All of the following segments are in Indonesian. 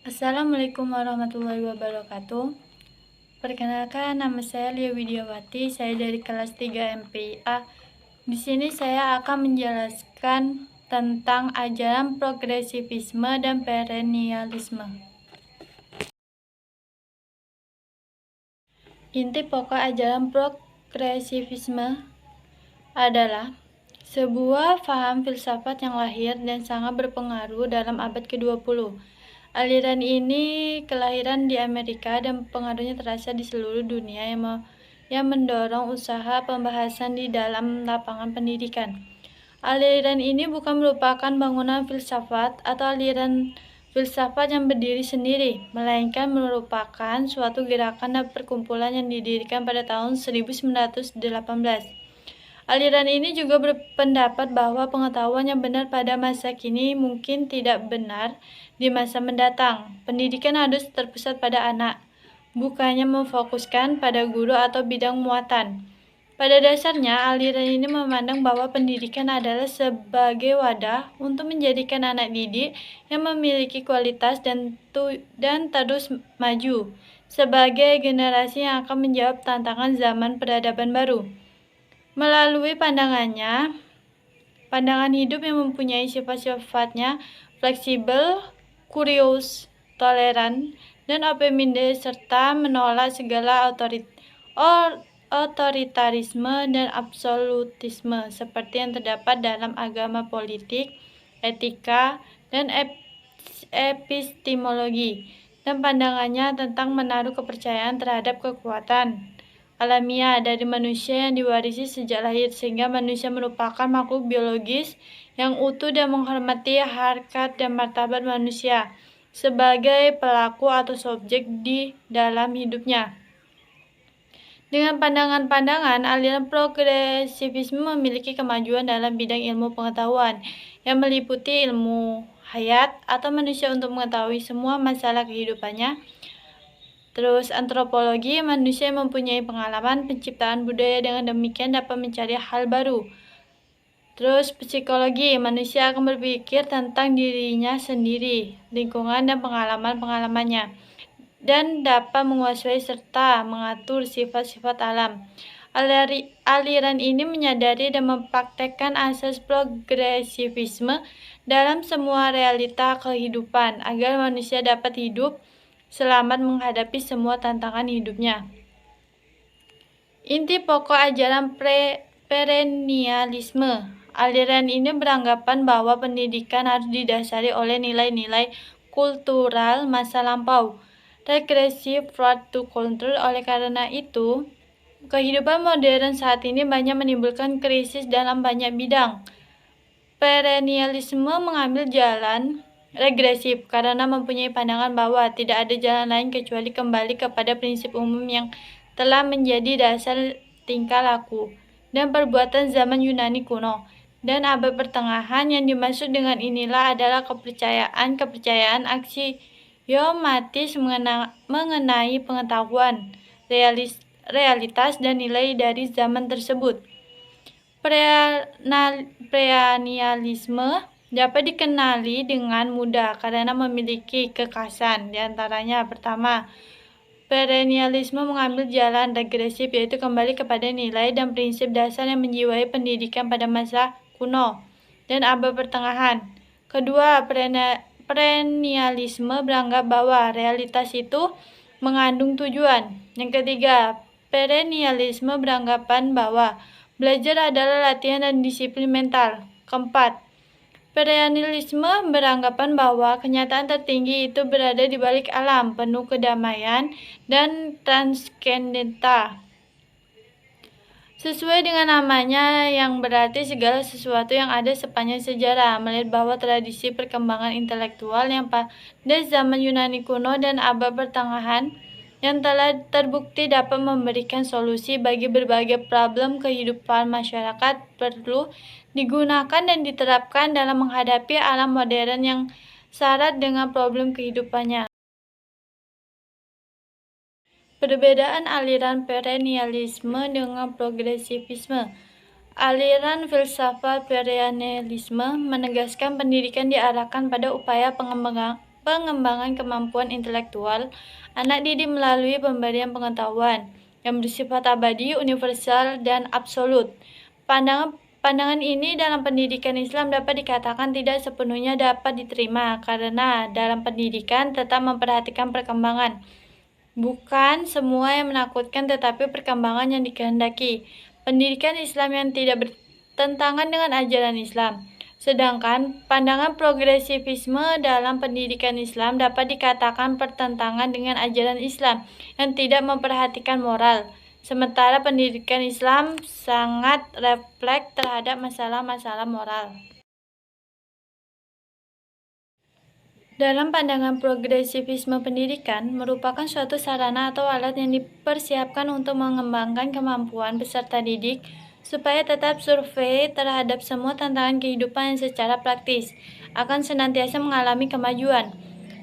Assalamualaikum warahmatullahi wabarakatuh. Perkenalkan, nama saya Lia Widiawati. Saya dari kelas 3 MPIA. Di sini saya akan menjelaskan tentang ajaran progresivisme dan perennialisme. Inti pokok ajaran progresivisme adalah sebuah paham filsafat yang lahir dan sangat berpengaruh dalam abad ke-20. Aliran ini kelahiran di Amerika dan pengaruhnya terasa di seluruh dunia yang mendorong usaha pembahasan di dalam lapangan pendidikan. Aliran ini bukan merupakan bangunan filsafat atau aliran filsafat yang berdiri sendiri, melainkan merupakan suatu gerakan dan perkumpulan yang didirikan pada tahun 1918. Aliran ini juga berpendapat bahwa pengetahuan yang benar pada masa kini mungkin tidak benar di masa mendatang. Pendidikan harus terpusat pada anak, bukannya memfokuskan pada guru atau bidang muatan. Pada dasarnya, aliran ini memandang bahwa pendidikan adalah sebagai wadah untuk menjadikan anak didik yang memiliki kualitas dan terus maju sebagai generasi yang akan menjawab tantangan zaman peradaban baru. Melalui pandangan hidup yang mempunyai sifat-sifatnya fleksibel, kurios, toleran, dan open-minded, serta menolak segala otoritarisme dan absolutisme seperti yang terdapat dalam agama, politik, etika, dan epistemologi, dan pandangannya tentang menaruh kepercayaan terhadap kekuatan alamiah dari manusia yang diwarisi sejak lahir, sehingga manusia merupakan makhluk biologis yang utuh dan menghormati harkat dan martabat manusia sebagai pelaku atau subjek di dalam hidupnya. Dengan pandangan-pandangan, aliran progresivisme memiliki kemajuan dalam bidang ilmu pengetahuan yang meliputi ilmu hayat atau manusia untuk mengetahui semua masalah kehidupannya. Terus antropologi, manusia yang mempunyai pengalaman penciptaan budaya, dengan demikian dapat mencari hal baru. Terus psikologi, manusia akan berpikir tentang dirinya sendiri, lingkungan dan pengalaman-pengalamannya, dan dapat menguasai serta mengatur sifat-sifat alam. Aliran ini menyadari dan mempraktekkan asas progresivisme dalam semua realita kehidupan agar manusia dapat hidup selamat menghadapi semua tantangan hidupnya. Inti pokok ajaran perennialisme. Aliran ini beranggapan bahwa pendidikan harus didasari oleh nilai-nilai kultural masa lampau, regresif, forward to culture. Oleh karena itu, kehidupan modern saat ini banyak menimbulkan krisis dalam banyak bidang. Perennialisme mengambil jalan regresif karena mempunyai pandangan bahwa tidak ada jalan lain kecuali kembali kepada prinsip umum yang telah menjadi dasar tingkah laku dan perbuatan zaman Yunani kuno dan abad pertengahan. Yang dimaksud dengan inilah adalah kepercayaan aksiomatis mengenai pengetahuan, realitas dan nilai dari zaman tersebut. Perennialisme dapat dikenali dengan mudah karena memiliki kekhasan. Di antaranya, pertama, perennialisme mengambil jalan regresif, yaitu kembali kepada nilai dan prinsip dasar yang menjiwai pendidikan pada masa kuno dan abad pertengahan. Kedua, perennialisme beranggap bahwa realitas itu mengandung tujuan. Yang ketiga, perennialisme beranggapan bahwa belajar adalah latihan dan disiplin mental. Keempat, perennialisme beranggapan bahwa kenyataan tertinggi itu berada di balik alam, penuh kedamaian dan transcendental. Sesuai dengan namanya yang berarti segala sesuatu yang ada sepanjang sejarah, melihat bahwa tradisi perkembangan intelektual yang pada zaman Yunani kuno dan abad pertengahan yang telah terbukti dapat memberikan solusi bagi berbagai problem kehidupan masyarakat perlu digunakan dan diterapkan dalam menghadapi alam modern yang syarat dengan problem kehidupannya. Perbedaan aliran perennialisme dengan progresivisme. Aliran filsafat perennialisme menegaskan pendidikan diarahkan pada upaya pengembangan kemampuan intelektual anak didik melalui pemberian pengetahuan yang bersifat abadi, universal, dan absolut. Pandangan ini dalam pendidikan Islam dapat dikatakan tidak sepenuhnya dapat diterima karena dalam pendidikan tetap memperhatikan perkembangan. Bukan semua yang menakutkan tetapi perkembangan yang dikehendaki. Pendidikan Islam yang tidak bertentangan dengan ajaran Islam. Sedangkan pandangan progresivisme dalam pendidikan Islam dapat dikatakan bertentangan dengan ajaran Islam yang tidak memperhatikan moral. Sementara pendidikan Islam sangat refleks terhadap masalah-masalah moral. Dalam pandangan progresivisme, pendidikan merupakan suatu sarana atau alat yang dipersiapkan untuk mengembangkan kemampuan peserta didik supaya tetap survei terhadap semua tantangan kehidupan yang secara praktis akan senantiasa mengalami kemajuan.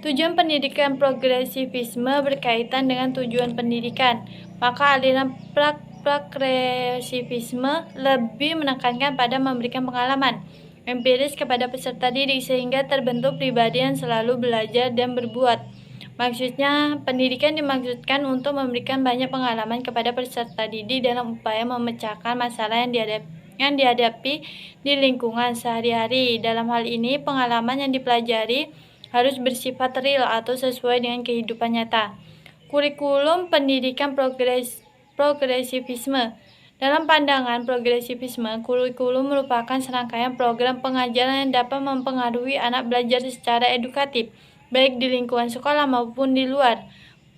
Tujuan pendidikan progresivisme berkaitan dengan tujuan pendidikan, maka aliran progresivisme lebih menekankan pada memberikan pengalaman empiris kepada peserta didik sehingga terbentuk pribadi yang selalu belajar dan berbuat. Maksudnya, pendidikan dimaksudkan untuk memberikan banyak pengalaman kepada peserta didik dalam upaya memecahkan masalah yang dihadapi di lingkungan sehari-hari. Dalam hal ini, pengalaman yang dipelajari harus bersifat real atau sesuai dengan kehidupan nyata. Kurikulum pendidikan progresivisme. Dalam pandangan progresivisme, kurikulum merupakan serangkaian program pengajaran yang dapat mempengaruhi anak belajar secara edukatif, baik di lingkungan sekolah maupun di luar.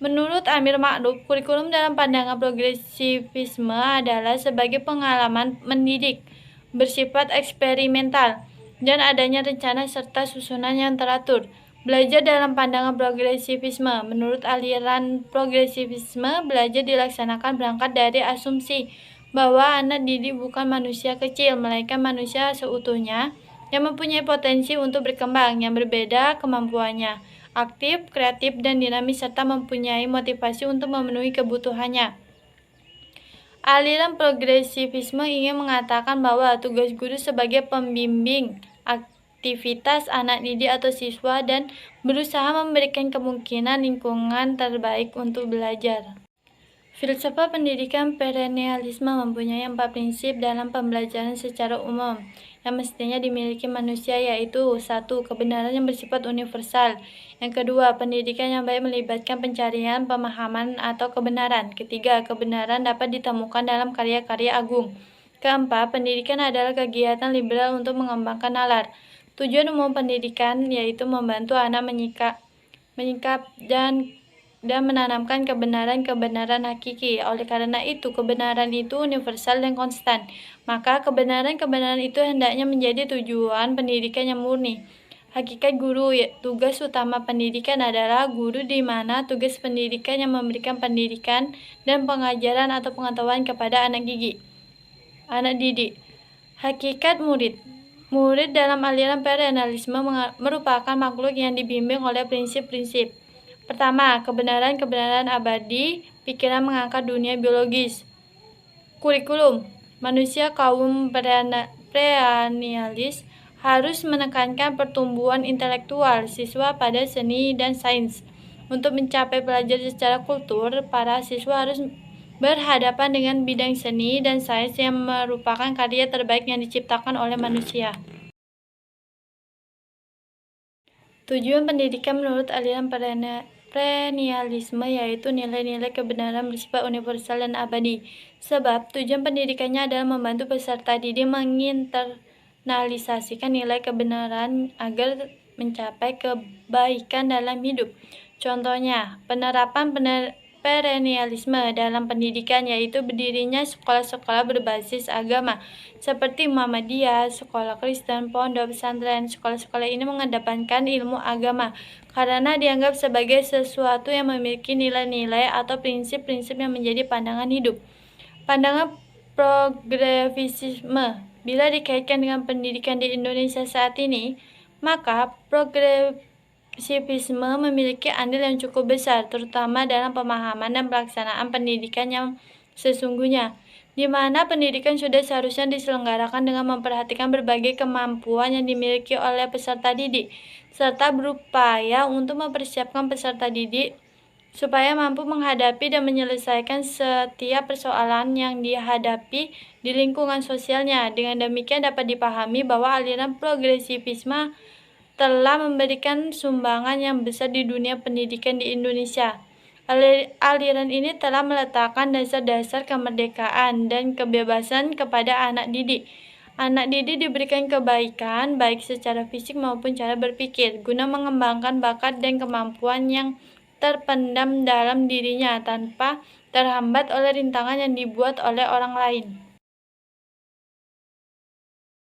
Menurut Amir Ma'ruf, kurikulum dalam pandangan progresivisme adalah sebagai pengalaman mendidik, bersifat eksperimental, dan adanya rencana serta susunan yang teratur. Belajar dalam pandangan progresivisme. Menurut aliran progresivisme, belajar dilaksanakan berangkat dari asumsi bahwa anak didik bukan manusia kecil, melainkan manusia seutuhnya yang mempunyai potensi untuk berkembang, yang berbeda kemampuannya, aktif, kreatif, dan dinamis, serta mempunyai motivasi untuk memenuhi kebutuhannya. Aliran progresivisme ingin mengatakan bahwa tugas guru sebagai pembimbing aktivitas anak didik atau siswa dan berusaha memberikan kemungkinan lingkungan terbaik untuk belajar. Filsafat pendidikan perennialisme mempunyai 4 prinsip dalam pembelajaran secara umum yang mestinya dimiliki manusia, yaitu 1. Kebenaran yang bersifat universal. Yang kedua, pendidikan yang baik melibatkan pencarian pemahaman atau kebenaran. Ketiga, kebenaran dapat ditemukan dalam karya-karya agung. Keempat, pendidikan adalah kegiatan liberal untuk mengembangkan nalar. Tujuan umum pendidikan yaitu membantu anak menyingkap dan menanamkan kebenaran-kebenaran hakiki. Oleh karena itu, kebenaran itu universal dan konstan. Maka kebenaran-kebenaran itu hendaknya menjadi tujuan pendidikan yang murni. Hakikat guru, tugas utama pendidikan adalah guru, di mana tugas pendidikan yang memberikan pendidikan dan pengajaran atau pengetahuan kepada anak didik. Hakikat murid. Murid dalam aliran perennialisme merupakan makhluk yang dibimbing oleh prinsip-prinsip. Pertama, kebenaran-kebenaran abadi, pikiran mengangkat dunia biologis. Kurikulum. Manusia kaum perennialis harus menekankan pertumbuhan intelektual siswa pada seni dan sains. Untuk mencapai pelajar secara kultur, para siswa harus berhadapan dengan bidang seni dan sains yang merupakan karya terbaik yang diciptakan oleh manusia. Tujuan pendidikan menurut aliran perennialisme yaitu nilai-nilai kebenaran bersifat universal dan abadi. Sebab tujuan pendidikannya adalah membantu peserta didik menginternalisasikan nilai kebenaran agar mencapai kebaikan dalam hidup. Contohnya, penerapan perennialisme dalam pendidikan yaitu berdirinya sekolah-sekolah berbasis agama seperti Muhammadiyah, sekolah Kristen, pondok pesantren. Sekolah-sekolah ini mengedepankan ilmu agama karena dianggap sebagai sesuatu yang memiliki nilai-nilai atau prinsip-prinsip yang menjadi pandangan hidup. Pandangan progresivisme bila dikaitkan dengan pendidikan di Indonesia saat ini, maka progresivisme memiliki andil yang cukup besar, terutama dalam pemahaman dan pelaksanaan pendidikan yang sesungguhnya, di mana pendidikan sudah seharusnya diselenggarakan dengan memperhatikan berbagai kemampuan yang dimiliki oleh peserta didik, serta berupaya untuk mempersiapkan peserta didik supaya mampu menghadapi dan menyelesaikan setiap persoalan yang dihadapi di lingkungan sosialnya. Dengan demikian dapat dipahami bahwa aliran progresivisme telah memberikan sumbangan yang besar di dunia pendidikan di Indonesia. Aliran ini telah meletakkan dasar-dasar kemerdekaan dan kebebasan kepada anak didik. Anak didik diberikan kebaikan, baik secara fisik maupun cara berpikir, guna mengembangkan bakat dan kemampuan yang terpendam dalam dirinya tanpa terhambat oleh rintangan yang dibuat oleh orang lain.